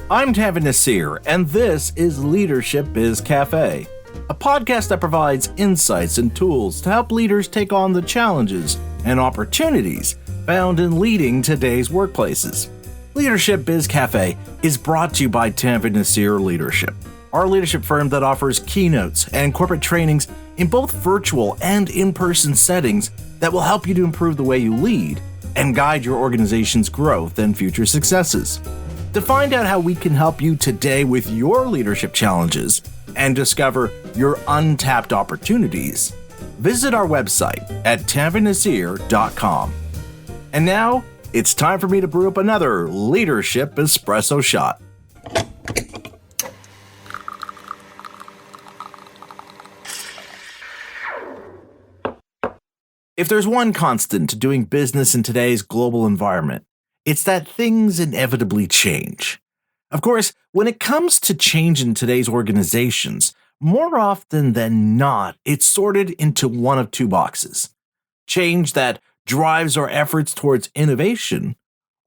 I'm Tavin Nasir, and this is Leadership Biz Cafe, a podcast that provides insights and tools to help leaders take on the challenges and opportunities found in leading today's workplaces. Leadership Biz Cafe is brought to you by Tavin Nasir Leadership, our leadership firm that offers keynotes and corporate trainings in both virtual and in-person settings that will help you to improve the way you lead and guide your organization's growth and future successes. To find out how we can help you today with your leadership challenges and discover your untapped opportunities, visit our website at tavinnasir.com. And now, it's time for me to brew up another Leadership Espresso shot. If there's one constant to doing business in today's global environment, it's that things inevitably change. Of course, when it comes to change in today's organizations, more often than not, it's sorted into one of two boxes. Change that drives our efforts towards innovation,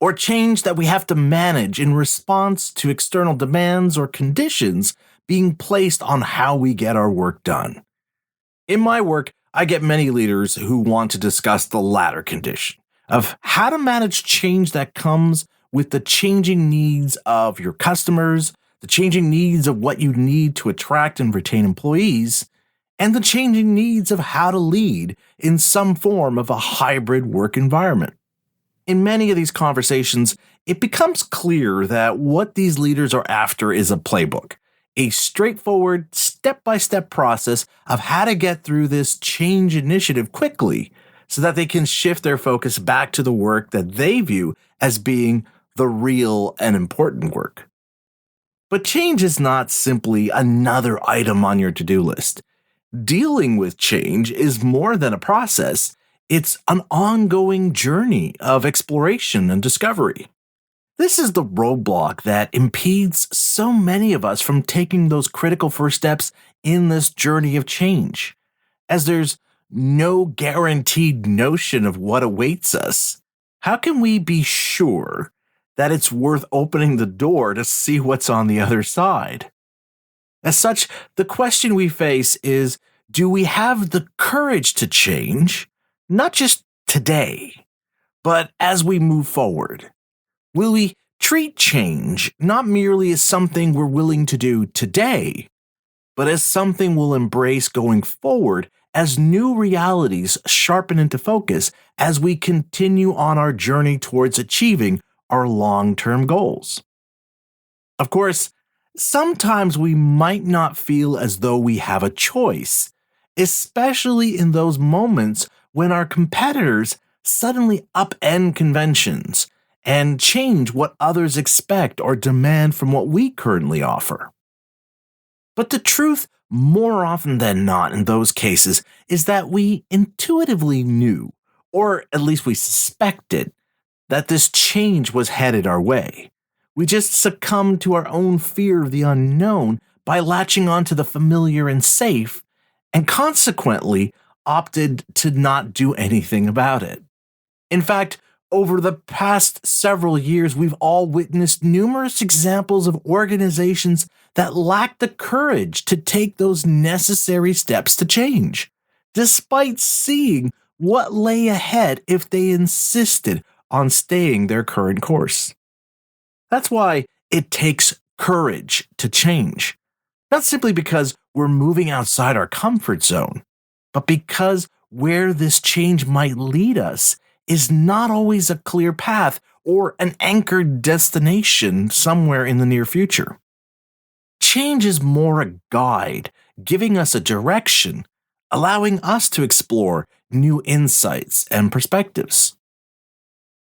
or change that we have to manage in response to external demands or conditions being placed on how we get our work done. In my work, I get many leaders who want to discuss the latter condition of how to manage change that comes with the changing needs of your customers, the changing needs of what you need to attract and retain employees, and the changing needs of how to lead in some form of a hybrid work environment. In many of these conversations, it becomes clear that what these leaders are after is a playbook, a straightforward, step-by-step process of how to get through this change initiative quickly so that they can shift their focus back to the work that they view as being the real and important work. But change is not simply another item on your to-do list. Dealing with change is more than a process. It's an ongoing journey of exploration and discovery. This is the roadblock that impedes so many of us from taking those critical first steps in this journey of change. As there's no guaranteed notion of what awaits us, how can we be sure that it's worth opening the door to see what's on the other side? As such, the question we face is, do we have the courage to change, not just today, but as we move forward? Will we treat change not merely as something we're willing to do today, but as something we'll embrace going forward as new realities sharpen into focus as we continue on our journey towards achieving our long-term goals? Of course, sometimes we might not feel as though we have a choice, especially in those moments when our competitors suddenly upend conventions and change what others expect or demand from what we currently offer. But the truth, more often than not in those cases, is that we intuitively knew, or at least we suspected, that this change was headed our way. We just succumbed to our own fear of the unknown by latching onto the familiar and safe, and consequently opted to not do anything about it. In fact, over the past several years, we've all witnessed numerous examples of organizations that lack the courage to take those necessary steps to change, despite seeing what lay ahead if they insisted on staying their current course. That's why it takes courage to change, not simply because we're moving outside our comfort zone, but because where this change might lead us is not always a clear path or an anchored destination somewhere in the near future. Change is more a guide, giving us a direction, allowing us to explore new insights and perspectives.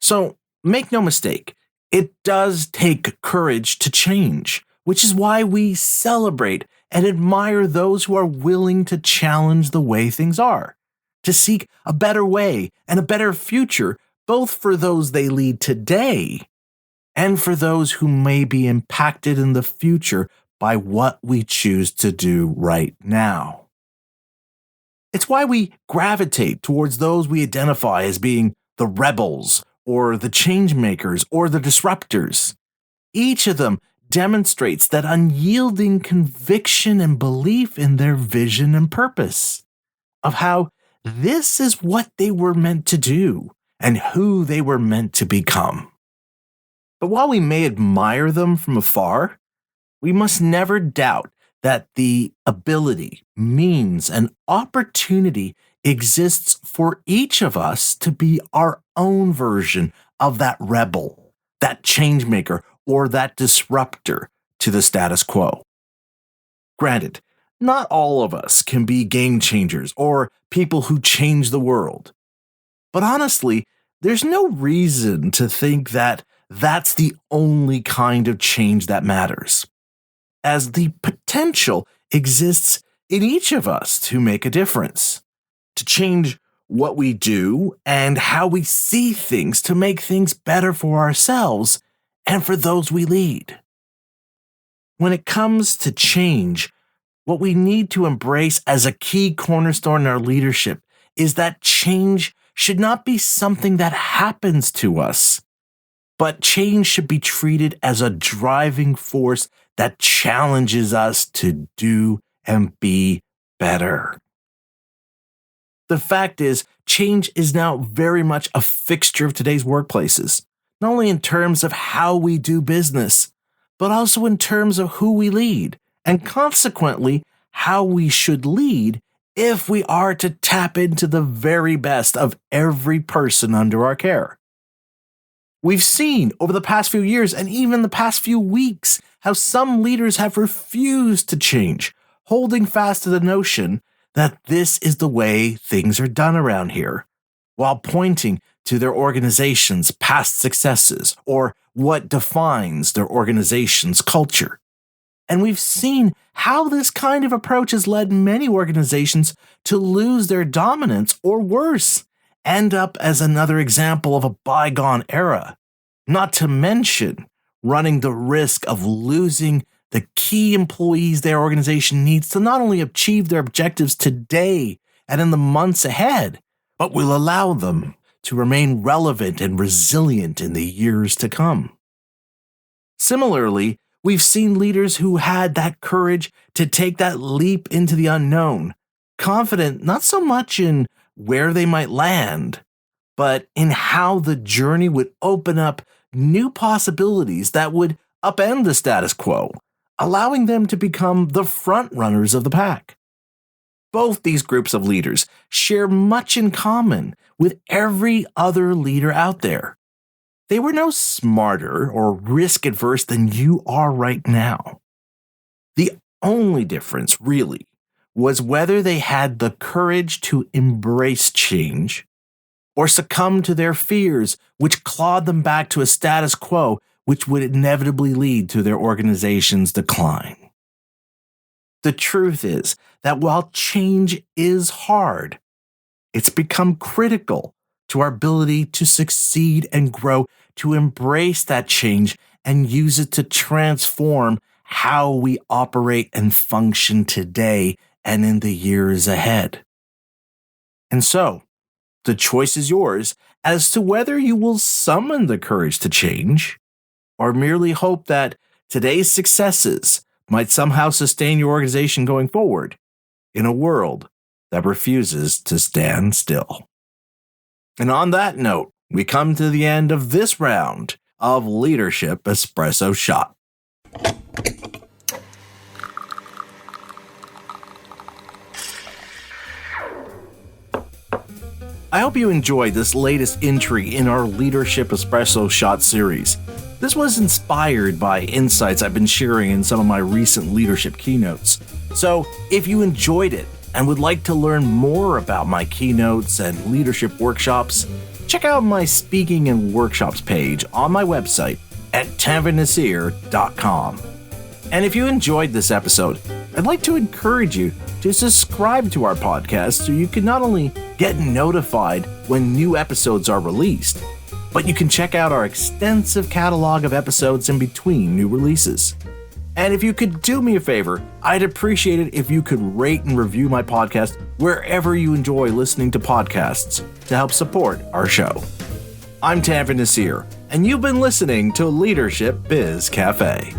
So, make no mistake, it does take courage to change, which is why we celebrate and admire those who are willing to challenge the way things are, to seek a better way and a better future, both for those they lead today and for those who may be impacted in the future by what we choose to do right now. It's why we gravitate towards those we identify as being the rebels or the change makers or the disruptors. Each of them demonstrates that unyielding conviction and belief in their vision and purpose, of how this is what they were meant to do and who they were meant to become. But while we may admire them from afar, we must never doubt that the ability, means, and opportunity exists for each of us to be our own version of that rebel, that changemaker, or that disruptor to the status quo. Granted, not all of us can be game changers or people who change the world. But honestly, there's no reason to think that that's the only kind of change that matters, as the potential exists in each of us to make a difference, to change what we do and how we see things to make things better for ourselves and for those we lead. When it comes to change, what we need to embrace as a key cornerstone in our leadership is that change should not be something that happens to us, but change should be treated as a driving force that challenges us to do and be better. The fact is, change is now very much a fixture of today's workplaces, not only in terms of how we do business, but also in terms of who we lead, and consequently, how we should lead if we are to tap into the very best of every person under our care. We've seen over the past few years and even the past few weeks how some leaders have refused to change, holding fast to the notion that this is the way things are done around here, while pointing to their organization's past successes or what defines their organization's culture. And we've seen how this kind of approach has led many organizations to lose their dominance or worse, end up as another example of a bygone era, not to mention running the risk of losing the key employees their organization needs to not only achieve their objectives today and in the months ahead, but will allow them to remain relevant and resilient in the years to come. Similarly, we've seen leaders who had that courage to take that leap into the unknown, confident not so much in where they might land, but in how the journey would open up new possibilities that would upend the status quo, allowing them to become the front runners of the pack. Both these groups of leaders share much in common with every other leader out there. They were no smarter or risk-averse than you are right now. The only difference, really, was whether they had the courage to embrace change or succumb to their fears, which clawed them back to a status quo which would inevitably lead to their organization's decline. The truth is that while change is hard, it's become critical to our ability to succeed and grow, to embrace that change and use it to transform how we operate and function today and in the years ahead. And so, the choice is yours as to whether you will summon the courage to change or merely hope that today's successes might somehow sustain your organization going forward in a world that refuses to stand still. And on that note, we come to the end of this round of Leadership Espresso Shot. I hope you enjoyed this latest entry in our Leadership Espresso Shot series. This was inspired by insights I've been sharing in some of my recent leadership keynotes. So if you enjoyed it and would like to learn more about my keynotes and leadership workshops, check out my speaking and workshops page on my website at tanvirnasir.com. And if you enjoyed this episode, I'd like to encourage you to subscribe to our podcast so you can not only get notified when new episodes are released, but you can check out our extensive catalog of episodes in between new releases. And if you could do me a favor, I'd appreciate it if you could rate and review my podcast wherever you enjoy listening to podcasts to help support our show. I'm Tanvir Nasir, and you've been listening to Leadership Biz Cafe.